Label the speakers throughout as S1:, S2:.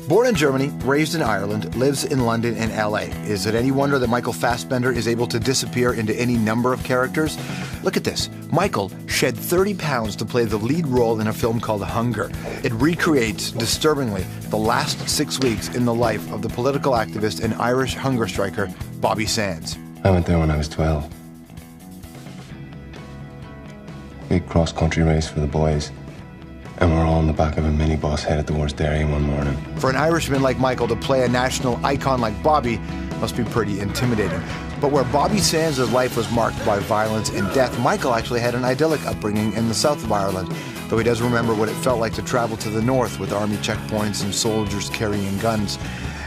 S1: Born in Germany, raised in Ireland, lives in London and LA. Is it any wonder that Michael Fassbender is able to disappear into any number of characters? Look at this. Michael shed 30 pounds to play the lead role in a film called Hunger. It recreates, disturbingly, the last 6 weeks in the life of the political activist and Irish hunger striker, Bobby Sands.
S2: I went there when I was 12. Big cross-country race for the boys. And we're all on the back of a minibus headed towards Derry one morning.
S1: For an Irishman like Michael to play a national icon like Bobby must be pretty intimidating. But where Bobby Sands' life was marked by violence and death, Michael actually had an idyllic upbringing in the south of Ireland, though he does remember what it felt like to travel to the north with army checkpoints and soldiers carrying guns.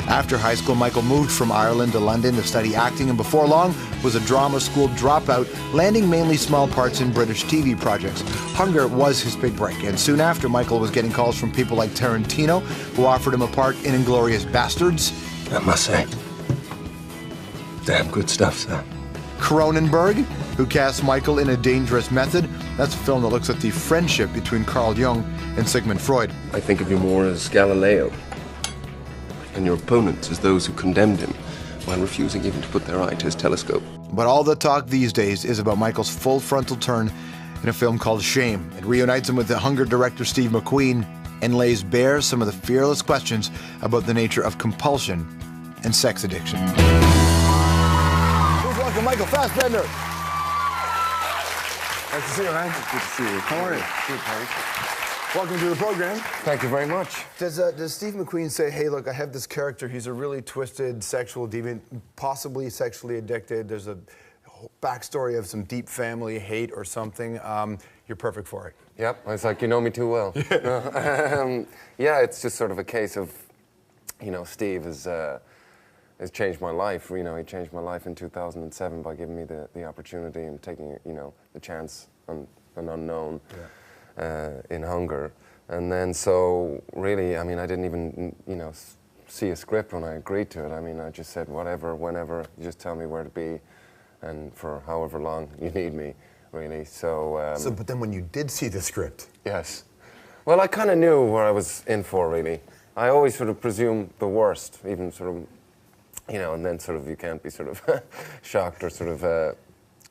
S1: After high school, Michael moved from Ireland to London to study acting, and before long was a drama school dropout, landing mainly small parts in British TV projects. Hunger was his big break, and soon after, Michael was getting calls from people like Tarantino, who offered him a part in Inglourious Bastards.
S2: I must say, damn good stuff, Sam.
S1: Cronenberg, who cast Michael in A Dangerous Method. That's a film that looks at the friendship between Carl Jung and Sigmund Freud.
S2: I think of you more as Galileo, and your opponents as those who condemned him, while refusing even to put their eye to his telescope.
S1: But all the talk these days is about Michael's full frontal turn in a film called Shame. It reunites him with the Hunger director Steve McQueen and lays bare some of the fearless questions about the nature of compulsion and sex addiction. Please welcome Michael Fassbender. Nice to see you, man.
S2: Good to see you.
S1: How are you?
S2: Good, thanks.
S1: Welcome to the program.
S2: Thank you very much.
S1: Does Steve McQueen say, hey, look, I have this character, he's a really twisted sexual deviant, possibly sexually addicted, there's a backstory of some deep family hate or something, you're perfect for it?
S2: Yep, it's like, you know me too well. Yeah, it's just sort of a case of, you know, Steve has changed my life. You know, he changed my life in 2007 by giving me the opportunity and taking, you know, the chance on an unknown. Yeah. In Hunger. And then so really, I mean, I didn't even, you know, see a script when I agreed to it. I mean, I just said, whatever, whenever, you just tell me where to be and for however long you need me, really. So,
S1: but then when you did see the script?
S2: Yes. Well, I kind of knew where I was in for, really. I always sort of presume the worst, even sort of, you know, and then sort of you can't be sort of shocked or sort of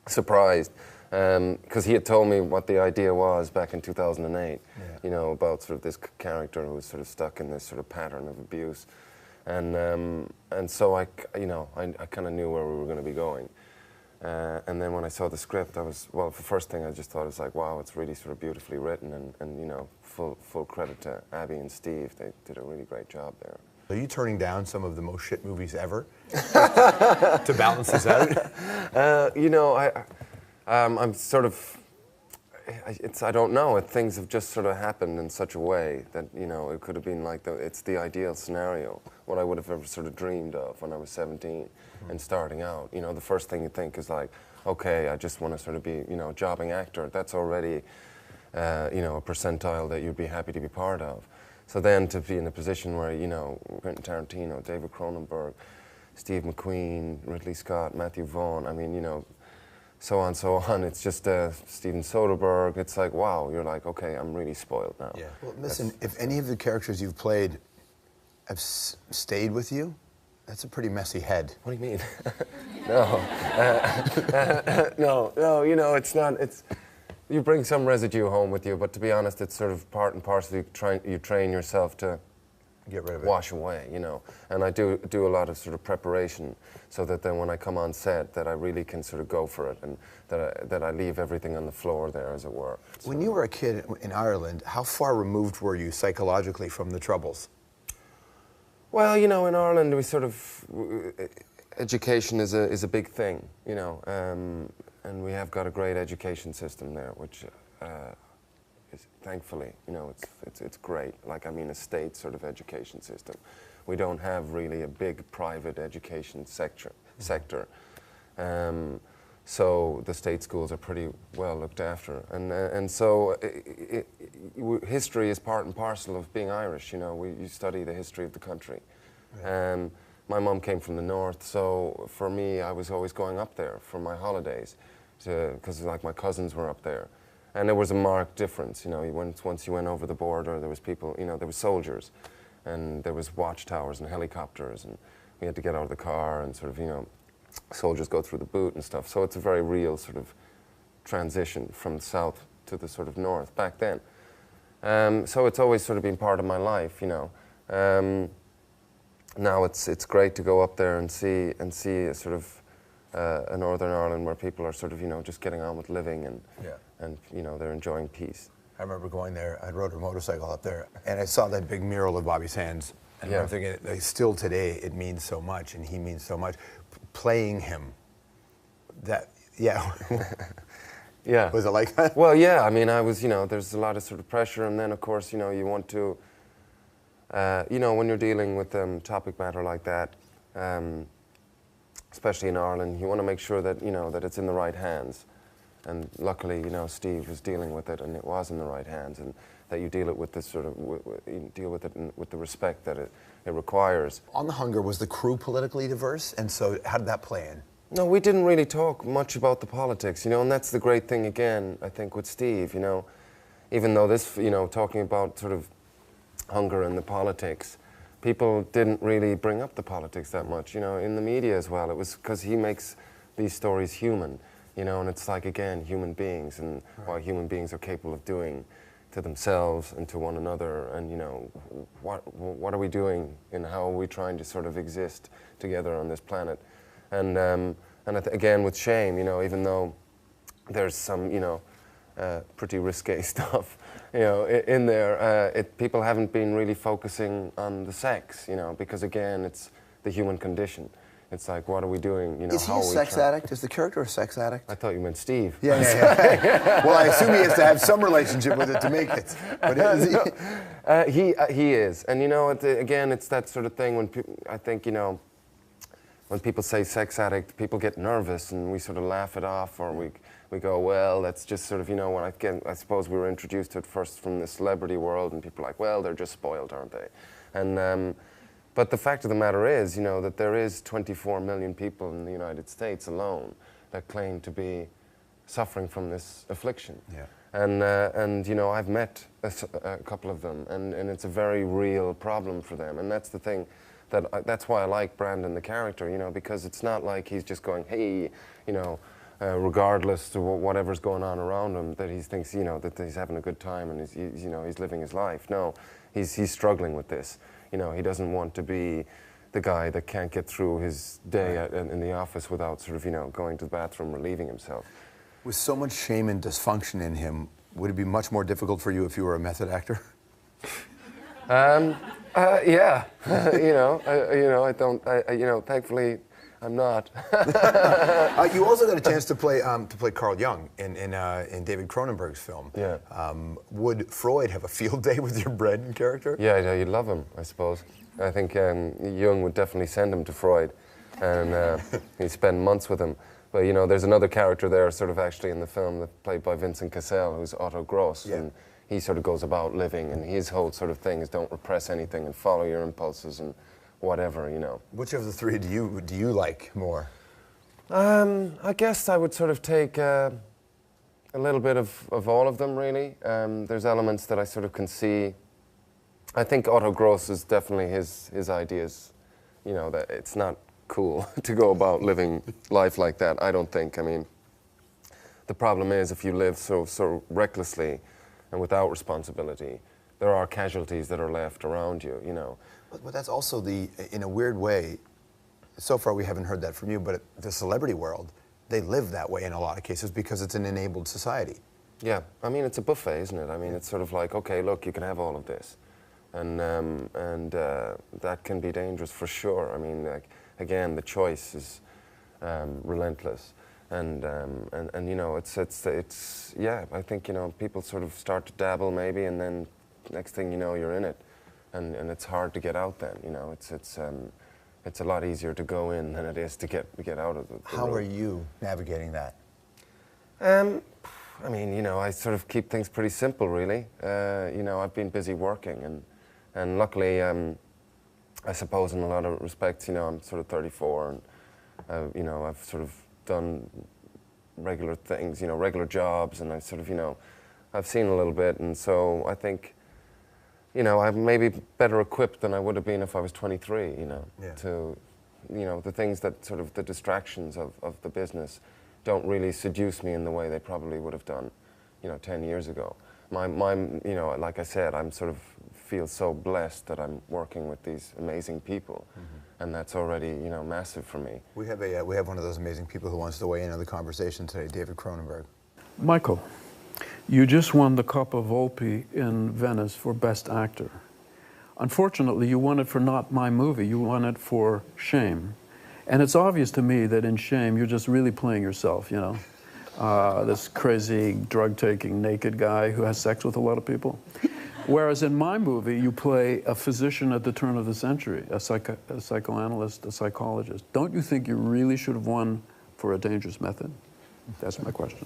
S2: surprised. Because he had told me what the idea was back in 2008, you know, about sort of this character who was sort of stuck in this sort of pattern of abuse. And so I kind of knew where we were going to be going. And then when I saw the script, I was, well, the first thing I just thought was like, wow, it's really sort of beautifully written, and you know, full credit to Abby and Steve. They did a really great job there.
S1: Are you turning down some of the most shit movies ever to balance this out?
S2: You know, I'm sort of, I don't know, things have just sort of happened in such a way that, you know, it could have been like, it's the ideal scenario, what I would have ever sort of dreamed of when I was 17 and starting out. You know, the first thing you think is like, okay, I just want to sort of be, you know, a jobbing actor. That's already, you know, a percentile that you'd be happy to be part of. So then to be in a position where, you know, Quentin Tarantino, David Cronenberg, Steve McQueen, Ridley Scott, Matthew Vaughn, I mean, you know, so on, so on. It's just Steven Soderbergh. It's like, wow, you're like, okay, I'm really spoiled now.
S1: Yeah. Well, listen, if any of the characters you've played have stayed with you, that's a pretty messy head.
S2: What do you mean? No. No, you know, it's not, you bring some residue home with you, but to be honest, it's sort of part and parcel. You train yourself to
S1: get rid of it,
S2: wash away, you know. And I do a lot of sort of preparation so that then when I come on set that I really can sort of go for it and that I leave everything on the floor there, as it were.
S1: When you were a kid in Ireland, how far removed were you psychologically from the Troubles?
S2: Well, you know, in Ireland we sort of, education is a big thing, you know, and we have got a great education system there, which thankfully, you know, it's great. Like, I mean, a state sort of education system. We don't have really a big private education sector. So the state schools are pretty well looked after, and so history is part and parcel of being Irish. You know, you study the history of the country. Yeah. My mum came from the north, so for me, I was always going up there for my holidays, because like my cousins were up there. And there was a marked difference, you know, once you went over the border, there was people, you know, there were soldiers. and there was watchtowers and helicopters, and we had to get out of the car and sort of, you know, soldiers go through the boot and stuff. So it's a very real sort of transition from the south to the sort of north back then. So it's always sort of been part of my life, you know. Now it's great to go up there and see a sort of a Northern Ireland where people are sort of, you know, just getting on with living and you know, they're enjoying peace.
S1: I remember going there. I rode a motorcycle up there, and I saw that big mural of Bobby Sands. And I'm thinking, like, still today, it means so much, and he means so much. Playing him, that, yeah.
S2: Yeah.
S1: Was it like that?
S2: Well, yeah. I mean, I was, you know, there's a lot of sort of pressure, and then, of course, you know, you want to, you know, when you're dealing with topic matter like that, especially in Ireland, you want to make sure that, you know, that it's in the right hands. And luckily, you know, Steve was dealing with it, and it was in the right hands, and that you deal it with this sort of, you deal with it with the respect that it requires.
S1: On The Hunger, was the crew politically diverse? And so how did that play in?
S2: No, we didn't really talk much about the politics, you know, and that's the great thing, again, I think, with Steve, you know. Even though this, you know, talking about sort of hunger and the politics, people didn't really bring up the politics that much, you know, in the media as well. It was because he makes these stories human, you know, and it's like, again, human beings, and what human beings are capable of doing to themselves and to one another, and, you know, what are we doing and how are we trying to sort of exist together on this planet. And again, with shame, you know, even though there's some, you know, pretty risque stuff, you know, in there, people haven't been really focusing on the sex, you know, because, again, it's the human condition. It's like, what are we doing? You know,
S1: is he a sex addict? Is the character a sex addict?
S2: I thought you meant Steve.
S1: Yeah. Well, I assume he has to have some relationship with it to make it. But is he?
S2: He is, and you know, again, it's that sort of thing when I think, you know, when people say sex addict, people get nervous, and we sort of laugh it off, or we go, well, that's just sort of, you know, when I suppose we were introduced to it first from the celebrity world, and people are like, well, they're just spoiled, aren't they? And but the fact of the matter is, you know, that there is 24 million people in the United States alone that claim to be suffering from this affliction.
S1: Yeah.
S2: And you know, I've met a couple of them, and it's a very real problem for them. And that's the thing, that's why I like Brandon, the character, you know, because it's not like he's just going, hey, you know, regardless of whatever's going on around him, that he thinks, you know, that he's having a good time and he's you know, he's living his life. No, he's struggling with this. You know, he doesn't want to be the guy that can't get through his day in the office without sort of, you know, going to the bathroom, relieving himself.
S1: With so much shame and dysfunction in him, would it be much more difficult for you if you were a method actor?
S2: Yeah. You know, I don't. You know, thankfully, I'm not.
S1: You also got a chance to play Carl Jung in David Cronenberg's film.
S2: Yeah.
S1: Would Freud have a field day with your Brandon character?
S2: Yeah, you'd love him, I suppose. I think Jung would definitely send him to Freud, and he'd spend months with him. But you know, there's another character there, sort of actually in the film, that played by Vincent Cassel, who's Otto Gross, and he sort of goes about living, and his whole sort of thing is don't repress anything and follow your impulses and whatever, you know.
S1: Which of the three do you like more?
S2: I guess I would sort of take a little bit of all of them, really. There's elements that I sort of can see. I think Otto Gross is definitely his ideas, you know, that it's not cool to go about living life like that, I don't think. I mean, the problem is if you live so recklessly and without responsibility, there are casualties that are left around you, you know.
S1: But that's also in a weird way, so far we haven't heard that from you, but the celebrity world, they live that way in a lot of cases because it's an enabled society.
S2: Yeah, I mean, it's a buffet, isn't it? I mean, it's sort of like, okay, look, you can have all of this. And that can be dangerous for sure. I mean, like, again, the choice is relentless. And you know, it's yeah, I think, you know, people sort of start to dabble maybe, and then next thing you know, you're in it. And it's hard to get out then, you know. It's a lot easier to go in than it is to get out of the
S1: How
S2: room.
S1: are you navigating that?
S2: I mean, you know, I sort of keep things pretty simple, really. You know, I've been busy working, and luckily, I suppose in a lot of respects, you know, I'm sort of 34, and you know, I've sort of done regular things, you know, regular jobs, and I sort of, you know, I've seen a little bit, and so I think you know, I'm maybe better equipped than I would have been if I was 23, you know,
S1: Yeah.
S2: to, you know, the things that sort of the distractions of the business don't really seduce me in the way they probably would have done, you know, 10 years ago. My, you know, like I said, I'm sort of feel so blessed that I'm working with these amazing people, and that's already, you know, massive for me.
S1: We have one of those amazing people who wants to weigh in on the conversation today, David Cronenberg.
S3: Michael, you just won the Coppa Volpi in Venice for Best Actor. Unfortunately, you won it for not my movie. You won it for Shame. And it's obvious to me that in Shame, you're just really playing yourself, you know? This crazy, drug-taking, naked guy who has sex with a lot of people. Whereas in my movie, you play a physician at the turn of the century, a psychoanalyst, a psychologist. Don't you think you really should have won for A Dangerous Method? That's my question.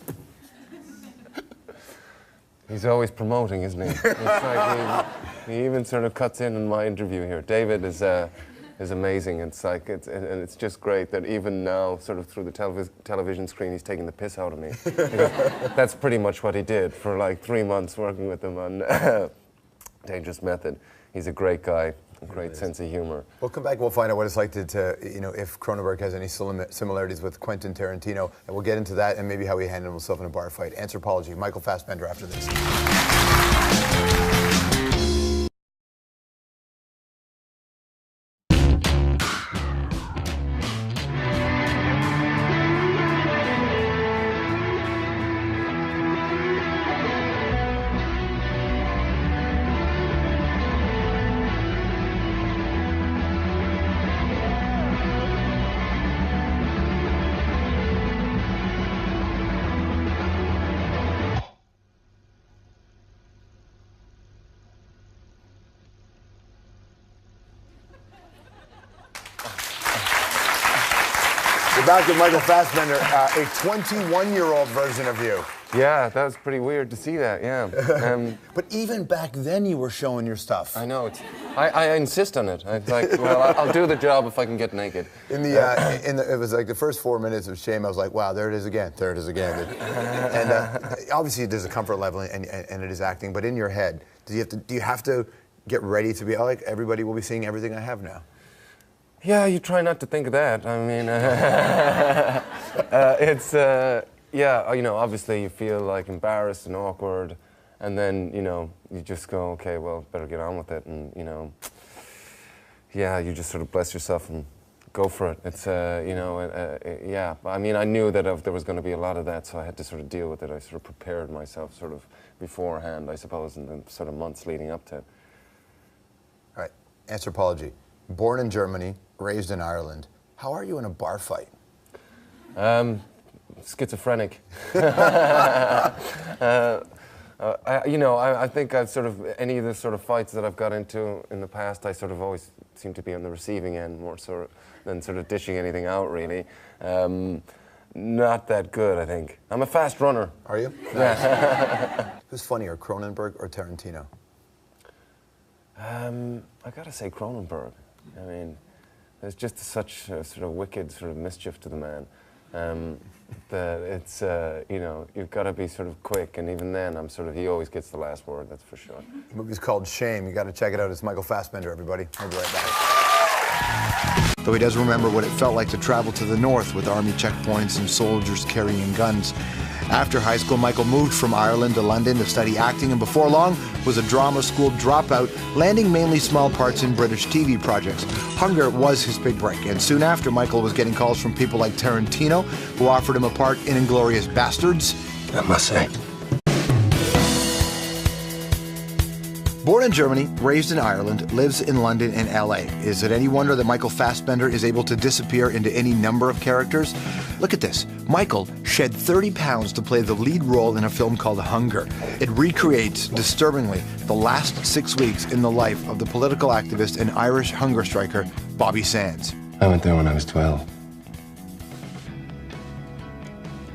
S2: He's always promoting, isn't he? It's like he even sort of cuts in my interview here. David is amazing. It's like and it's just great that even now, sort of through the television screen, he's taking the piss out of me. Because that's pretty much what he did for like 3 months working with him on Dangerous Method. He's a great guy, a great sense of humor.
S1: We'll come back and we'll find out what it's like to you know, if Cronenberg has any similarities with Quentin Tarantino, and we'll get into that and maybe how he handled himself in a bar fight. Anthropology, Michael Fassbender after this. We're back with Michael Fassbender, a 21-year-old version of you.
S2: Yeah, that was pretty weird to see that, yeah.
S1: But even back then you were showing your stuff.
S2: I know, I insist on it. It's like, well, I'll do the job if I can get naked.
S1: It was like the first 4 minutes of Shame, I was like, wow, there it is again, there it is again. And obviously there's a comfort level and it is acting, but in your head, do you have to get ready to be, oh, like, everybody will be seeing everything I have now?
S2: Yeah, you try not to think of that. I mean, yeah, you know, obviously you feel like embarrassed and awkward, and then, you know, you just go, okay, well, better get on with it, and, you know, yeah, you just sort of bless yourself and go for it. It's, you know, yeah, I mean, I knew that there was going to be a lot of that, so I had to sort of deal with it. I sort of prepared myself sort of beforehand, I suppose, in the sort of months leading up to it.
S1: All right, Anthropology. Born in Germany, raised in Ireland. How are you in a bar fight?
S2: Schizophrenic. You know, I think I've sort of, any of the sort of fights that I've got into in the past, I sort of always seem to be on the receiving end more so than sort of dishing anything out, really. Not that good, I think. I'm a fast runner.
S1: Are you? Nice. Who's funnier, Cronenberg or Tarantino?
S2: I gotta say Cronenberg. I mean, there's just such a sort of wicked sort of mischief to the man that it's, you know, you've got to be sort of quick, and even then, he always gets the last word, that's for sure.
S1: The movie's called Shame. You got to check it out. It's Michael Fassbender, everybody. We'll be right back. Though he does remember what it felt like to travel to the north with army checkpoints and soldiers carrying guns. After high school, Michael moved from Ireland to London to study acting, and before long was a drama school dropout, landing mainly small parts in British TV projects. Hunger was his big break, and soon after, Michael was getting calls from people like Tarantino, who offered him a part in Inglourious Bastards.
S4: I must say.
S1: Born in Germany, raised in Ireland, lives in London and LA. Is it any wonder that Michael Fassbender is able to disappear into any number of characters? Look at this. Michael shed 30 pounds to play the lead role in a film called Hunger. It recreates, disturbingly, the last 6 weeks in the life of the political activist and Irish hunger striker, Bobby Sands.
S4: I went there when I was 12.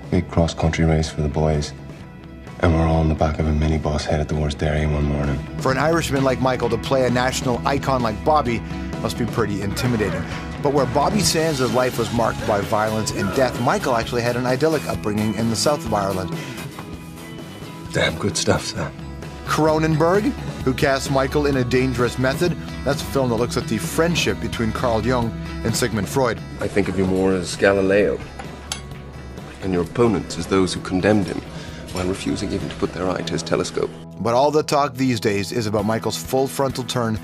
S4: Big cross-country race for the boys. And we're all on the back of a minibus headed towards Derry one morning.
S1: For an Irishman like Michael to play a national icon like Bobby must be pretty intimidating. But where Bobby Sands' life was marked by violence and death, Michael actually had an idyllic upbringing in the south of Ireland.
S4: Damn good stuff, Sam.
S1: Cronenberg? who cast Michael in A Dangerous Method. That's a film that looks at the friendship between Carl Jung and Sigmund Freud.
S4: I think of you more as Galileo, and your opponents as those who condemned him, while refusing even to put their eye to his telescope.
S1: But all the talk these days is about Michael's full frontal turn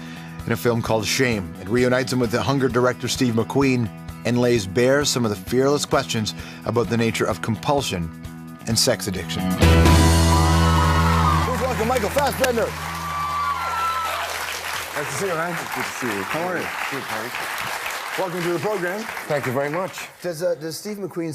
S1: in a film called Shame. It reunites him with the Hunger director Steve McQueen and lays bare some of the fearless questions about the nature of compulsion and sex addiction. Please welcome Michael Fassbender.
S2: Nice to see you, man.
S4: Good to see you.
S1: How are you?
S2: Good, thanks.
S1: Welcome to the program.
S2: Thank you very much.
S1: Does Steve McQueen